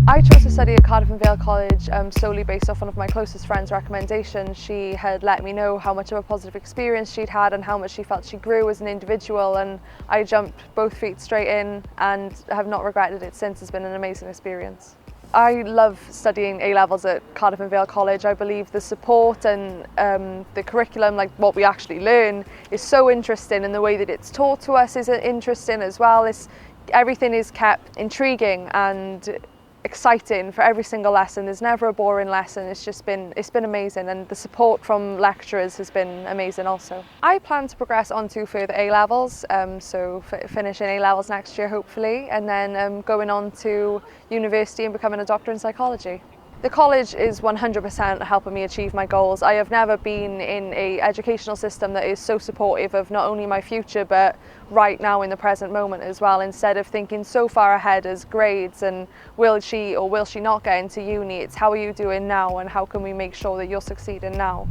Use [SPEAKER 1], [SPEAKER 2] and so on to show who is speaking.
[SPEAKER 1] I chose to study at Cardiff and Vale College solely based off one of my closest friends' recommendations. She had let me know how much of a positive experience she'd had and how much she felt she grew as an individual, and I jumped both feet straight in and have not regretted it since. It's been an amazing experience. I love studying A-levels at Cardiff and Vale College. I believe the support and the curriculum, like what we actually learn, is so interesting, and the way that it's taught to us is interesting as well. Everything is kept intriguing and exciting for every single lesson. There's never a boring lesson. It's been amazing, and the support from lecturers has been amazing also. I plan to progress on to further A-levels, so finishing A-levels next year hopefully, and then going on to university and becoming a doctor in psychology. The college is 100% helping me achieve my goals. I have never been in an educational system that is so supportive of not only my future but right now in the present moment as well. Instead of thinking so far ahead as grades and will she or will she not get into uni, it's how are you doing now and how can we make sure that you're succeeding now.